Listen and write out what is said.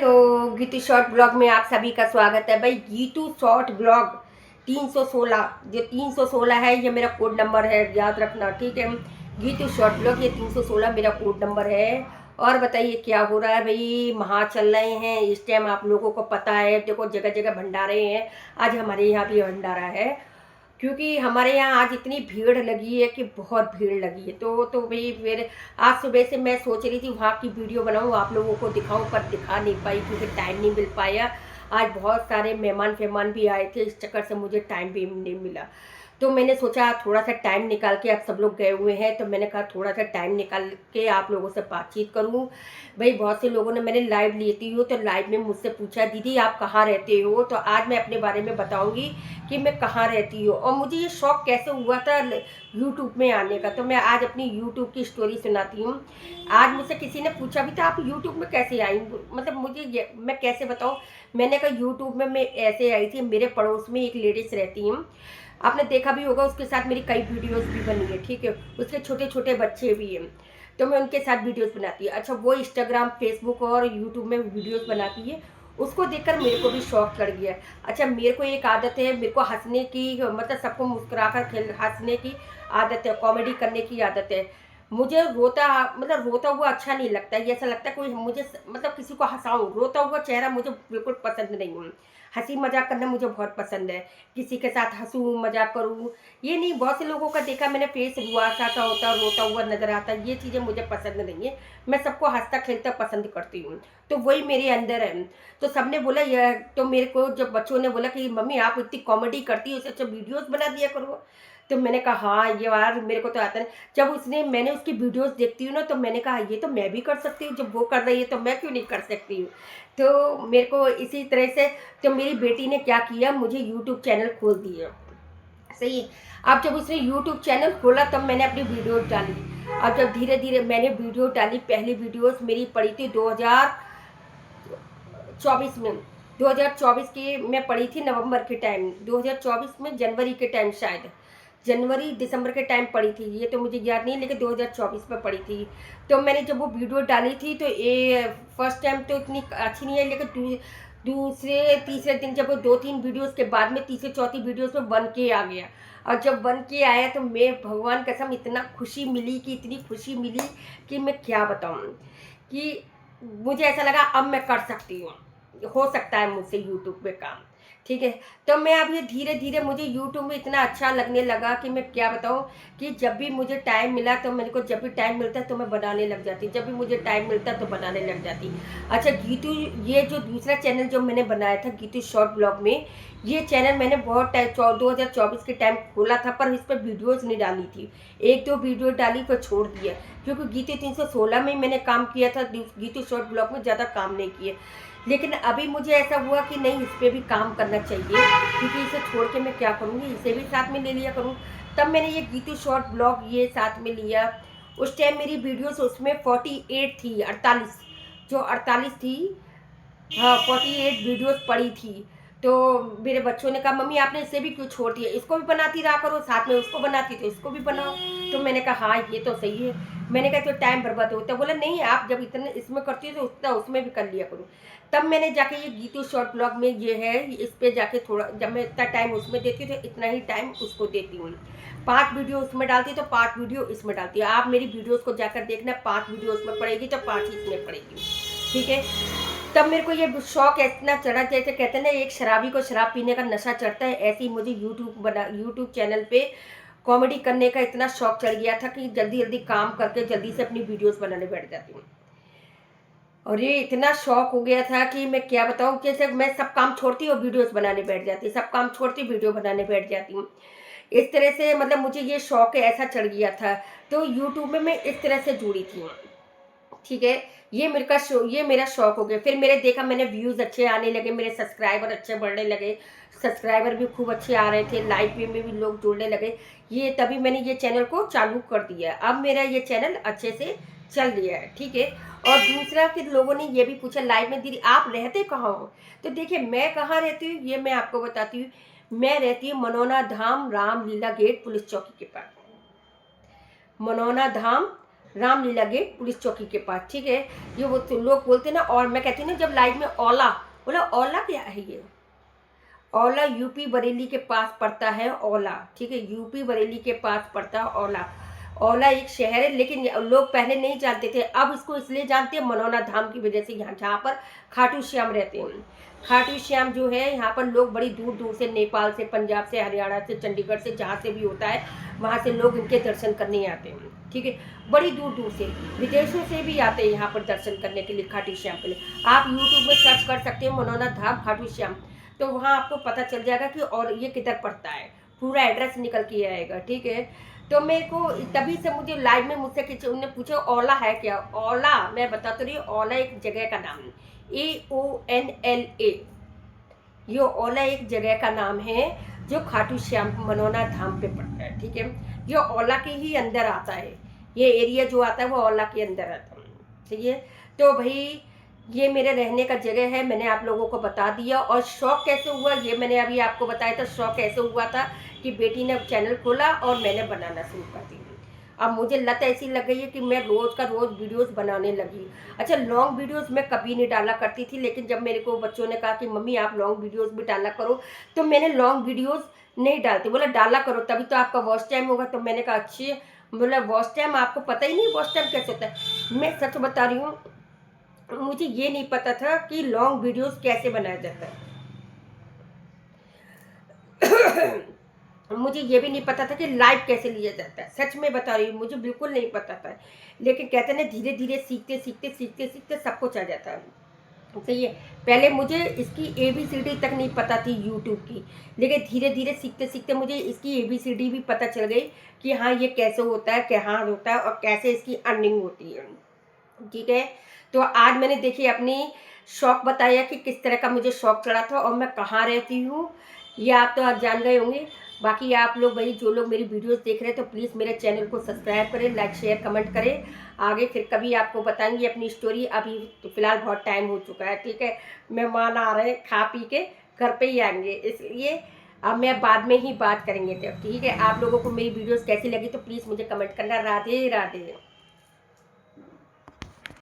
Hello, Geetu short blog में आप सभी का स्वागत है। भाई गीतू शॉर्ट ब्लॉग 316, जो 316 है ये मेरा कोड नंबर है, याद रखना, ठीक है। गीतू शॉर्ट ब्लॉग ये 316 मेरा कोड नंबर है। और बताइए क्या हो रहा है भाई। महा चल रहे हैं इस टाइम, आप लोगों को पता है। देखो जगह जगह भंडारे हैं। आज हमारे यहाँ भी भंडारा है, क्योंकि हमारे यहाँ आज इतनी भीड़ लगी है कि बहुत भीड़ लगी है। तो भाई फिर आज सुबह से मैं सोच रही थी वहाँ की वीडियो बनाऊँ, आप लोगों को दिखाऊँ, पर दिखा नहीं पाई क्योंकि टाइम नहीं मिल पाया। आज बहुत सारे मेहमान फेमान भी आए थे, इस चक्कर से मुझे टाइम भी नहीं मिला। तो मैंने सोचा थोड़ा सा टाइम निकाल के, अब सब लोग गए हुए हैं तो मैंने कहा थोड़ा सा टाइम निकाल के आप लोगों से बातचीत करूं। भाई बहुत से लोगों ने, मैंने लाइव लेती हूँ तो लाइव में मुझसे पूछा दीदी आप कहाँ रहते हो, तो आज मैं अपने बारे में बताऊंगी कि मैं कहाँ रहती हूँ और मुझे ये शौक कैसे हुआ था यूट्यूब में आने का। तो मैं आज अपनी यूट्यूब की स्टोरी सुनाती हूँ। आज मुझसे किसी ने पूछा भी था आप यूट्यूब में कैसे आई, मतलब मुझे मैं कैसे बताऊँ। मैंने कहा यूट्यूब में मैं ऐसे आई थी, मेरे पड़ोस में एक लेडीज रहती हूँ, आपने देखा भी होगा, उसके साथ मेरी कई वीडियोस भी बनी है, ठीक है। उसके छोटे छोटे बच्चे भी हैं, तो मैं उनके साथ वीडियोस बनाती है। अच्छा, वो इंस्टाग्राम, फेसबुक और यूट्यूब में वीडियोस बनाती है, उसको देखकर मेरे को भी शौक चढ़ गया। अच्छा, मेरे को एक आदत है, मेरे को हंसने की, मतलब सबको मुस्कुराकर खेल हंसने की आदत है, कॉमेडी करने की आदत है। मुझे रोता, मतलब रोता हुआ अच्छा नहीं लगता है, ऐसा लगता है कोई मुझे, मतलब किसी को हंसाऊं, रोता हुआ चेहरा मुझे बिल्कुल पसंद नहीं है। हंसी मजाक करना मुझे बहुत पसंद है, किसी के साथ हंसूं मजाक करूं। ये नहीं, बहुत से लोगों का देखा मैंने फेस रुआसा सा होता, रोता हुआ नजर आता, ये चीज़ें मुझे पसंद नहीं है। मैं सबको हंसता खेलता पसंद करती हूँ, तो वही मेरे अंदर है। तो सबने बोला यह, तो मेरे को जब बच्चों ने बोला कि मम्मी आप इतनी कॉमेडी करती हो, इससे अच्छा वीडियोस बना दिया करो। तो मैंने कहा हाँ ये यार मेरे को तो आता है। जब उसने, मैंने उसकी वीडियोस देखती हूँ ना, तो मैंने कहा ये तो मैं भी कर सकती हूँ, जब वो कर रही है तो मैं क्यों नहीं कर सकती हूँ। तो मेरे को इसी तरह से, तो मेरी बेटी ने क्या किया, मुझे यूट्यूब चैनल खोल दिया। सही है। अब जब उसने यूट्यूब चैनल खोला तब मैंने अपनी वीडियोस डाली। अब जब धीरे धीरे मैंने वीडियो डाली, पहली वीडियोस मेरी पड़ी थी 2024 में। 2024 की मैं पड़ी थी नवंबर के टाइम, 2024 में जनवरी के टाइम, शायद जनवरी दिसंबर के टाइम पड़ी थी, ये तो मुझे याद नहीं, लेकिन 2024 में पड़ी थी। तो मैंने जब वो वीडियो डाली थी तो ये फर्स्ट टाइम तो इतनी अच्छी नहीं है, लेकिन दूसरे तीसरे दिन जब वो 2-3 वीडियोस के बाद में तीसरे चौथी वीडियोस में 1K आ गया। और जब 1K आया तो मैं, भगवान कसम, इतना खुशी मिली कि इतनी खुशी मिली कि मैं क्या बताऊँ, कि मुझे ऐसा लगा अब मैं कर सकती हूँ, हो सकता है मुझसे यूट्यूब पे काम, ठीक है। तो मैं अब ये धीरे धीरे मुझे यूट्यूब में इतना अच्छा लगने लगा कि मैं क्या बताऊँ, कि जब भी मुझे टाइम मिला तो मेरे को, जब भी टाइम मिलता है तो मैं बनाने लग जाती, जब भी मुझे टाइम मिलता तो बनाने लग जाती। अच्छा गीतू, ये जो दूसरा चैनल जो मैंने बनाया था गीतू शॉर्ट ब्लॉग में, ये चैनल मैंने बहुत टाइम 2024 के टाइम खोला था, पर इस पर वीडियोज़ नहीं डाली थी। 1-2 वीडियो डाली फिर छोड़ दिया, क्योंकि गीतू 316 में मैंने काम किया था, गीतू शॉर्ट ब्लॉग में ज़्यादा काम नहीं किए। लेकिन अभी मुझे ऐसा हुआ कि नहीं, इस पे भी काम करना चाहिए, क्योंकि इसे छोड़ के मैं क्या करूँगी, इसे भी साथ में ले लिया करूँ। तब मैंने ये गीतू शॉर्ट ब्लॉग ये साथ में लिया। उस टाइम मेरी वीडियोस उसमें 48 थी, 48, जो 48 थी, हाँ 48 वीडियोस पड़ी थी। तो मेरे बच्चों ने कहा मम्मी आपने इसे भी क्यों छोड़ दिया, इसको भी बनाती रहा करो, साथ में उसको बनाती तो इसको भी बनाओ। तो मैंने कहा हाँ ये तो सही है। मैंने कहा तो टाइम बर्बाद होता है, बोला नहीं आप जब इतने इसमें करती हो तो उतना उसमें भी कर लिया करो। तब मैंने जाके ये गीतू शॉर्ट ब्लॉग में ये है, इस पे जाके थोड़ा, जब मैं इतना टाइम उसमें देती हूँ तो इतना ही टाइम उसको देती हूँ। 5 वीडियो उसमें डालती तो 5 वीडियो इसमें डालती है। आप मेरी वीडियोस को जाकर देखना, 5 वीडियो उसमें पड़ेगी तो 5 ही इसमें पड़ेगी, ठीक है। तब मेरे को ये शौक इतना चढ़ा, जैसे कहते हैं ना एक शराबी को शराब पीने का नशा चढ़ता है, ऐसे ही मुझे यूट्यूब चैनल पे कॉमेडी करने का इतना शौक चढ़ गया था कि जल्दी जल्दी काम करके जल्दी से अपनी वीडियोस बनाने बैठ जाती हूँ। और ये इतना शौक हो गया था कि मैं क्या बताऊँ, जैसे मैं सब काम छोड़ती हूँ वीडियोस बनाने बैठ जाती, सब काम छोड़ती वीडियो बनाने बैठ जाती हूँ। इस तरह से मतलब मुझे ये शौक ऐसा चढ़ गया था। तो यूट्यूब में मैं इस तरह से जुड़ी थी, ठीक है। ये मेरा शौक हो गया। फिर मेरे देखा, मैंने व्यूज़ अच्छे आने लगे, मेरे सब्सक्राइबर अच्छे बढ़ने लगे, सब्सक्राइबर भी खूब अच्छे आ रहे थे, लाइव में भी लोग जुड़ने लगे। ये तभी मैंने ये चैनल को चालू कर दिया। अब मेरा ये चैनल अच्छे से चल रहा है, ठीक है। और दूसरा, फिर लोगों ने ये भी पूछा लाइव में, दीदी आप रहते कहाँ हो। तो देखिए मैं कहाँ रहती हूँ, ये मैं आपको बताती हूँ। मैं रहती हूँ मनोना धाम, रामलीला गेट, पुलिस चौकी के पास। मनोना धाम, रामलीला गेट पुलिस चौकी के पास, ठीक है। ये वो तो लोग बोलते हैं ना, और मैं कहती हूँ ना जब लाइव में औला बोला, औला क्या है ये? औला यूपी बरेली के पास पड़ता है औला, ठीक है, यूपी बरेली के पास पड़ता है औला। औला एक शहर है, लेकिन लोग पहले नहीं जानते थे, अब इसको इसलिए जानते हैं मनौना धाम की वजह से, यहाँ जहाँ पर खाटू श्याम रहते हैं। खाटू श्याम जो है, यहाँ पर लोग बड़ी दूर दूर से, नेपाल से, पंजाब से, हरियाणा से, चंडीगढ़ से, जहाँ से भी होता है वहाँ से लोग इनके दर्शन करने आते हैं, ठीक है। बड़ी दूर दूर से, विदेशों से भी आते हैं यहाँ पर दर्शन करने के लिए, खाटू श्याम के लिए। आप यूट्यूब में सर्च कर सकते हैं मनौना धाम खाटू श्याम, तो वहाँ आपको पता चल जाएगा कि और ये किधर पड़ता है, पूरा एड्रेस निकल के आएगा, ठीक है। तो मेरे को तभी से मुझे लाइव में मुझसे किसी उन्होंने पूछा औला है क्या? औला मैं बता तो रही हूँ, औला एक जगह का नाम है, AONLA। ये औला एक जगह का नाम है जो खाटू श्याम मनौना धाम पे पड़ता है, ठीक है। ये औला के ही अंदर आता है, ये एरिया जो आता है वो औला के अंदर आता है, ठीक है। तो भाई ये मेरे रहने का जगह है, मैंने आप लोगों को बता दिया। और शौक कैसे हुआ ये मैंने अभी आपको बताया था। शौक कैसे हुआ था कि बेटी ने चैनल खोला और मैंने बनाना शुरू कर दी। अब मुझे लत ऐसी लग गई है कि मैं रोज़ का रोज़ वीडियोस बनाने लगी। अच्छा, लॉन्ग वीडियोस मैं कभी नहीं डाला करती थी, लेकिन जब मेरे को बच्चों ने कहा कि मम्मी आप लॉन्ग वीडियोस भी डाला करो, तो मैंने लॉन्ग वीडियोस नहीं डालती। बोला डाला करो तभी तो आपका वॉच टाइम होगा। तो मैंने कहा अच्छी, बोला वॉच टाइम आपको पता ही नहीं वॉच टाइम कैसे होता है। मैं सच बता रही हूँ, मुझे ये नहीं पता था कि लॉन्ग वीडियोस कैसे बनाया जाता है। मुझे ये भी नहीं पता था कि लाइव कैसे लिया जाता है। सच में बता रही हूँ, मुझे बिल्कुल नहीं पता था। लेकिन कहते हैं ना, धीरे धीरे सीखते सीखते सीखते सीखते सब कुछ आ जाता है, सही है। पहले मुझे इसकी ABCD तक नहीं पता थी यूट्यूब की, लेकिन धीरे धीरे सीखते सीखते मुझे इसकी ABCD भी पता चल गई कि हाँ ये कैसे होता है, क्या होता है और कैसे इसकी अर्निंग होती है, ठीक है। तो आज मैंने देखिए अपनी शौक बताया कि किस तरह का मुझे शौक चढ़ा था और मैं कहाँ रहती हूँ, ये आप तो आज जान गए होंगे। बाकी आप लोग भाई जो लोग मेरी वीडियोस देख रहे हैं तो प्लीज़ मेरे चैनल को सब्सक्राइब करें, लाइक शेयर कमेंट करें। आगे फिर कभी आपको बताएंगे अपनी स्टोरी। अभी तो फिलहाल बहुत टाइम हो चुका है, ठीक है। मेहमान आ रहे हैं, खा पी के घर पे ही आएंगे, इसलिए अब मैं बाद में ही बात करेंगे, ठीक है। आप लोगों को मेरी वीडियोस कैसी लगी तो प्लीज़ मुझे कमेंट करना। राधे राधे।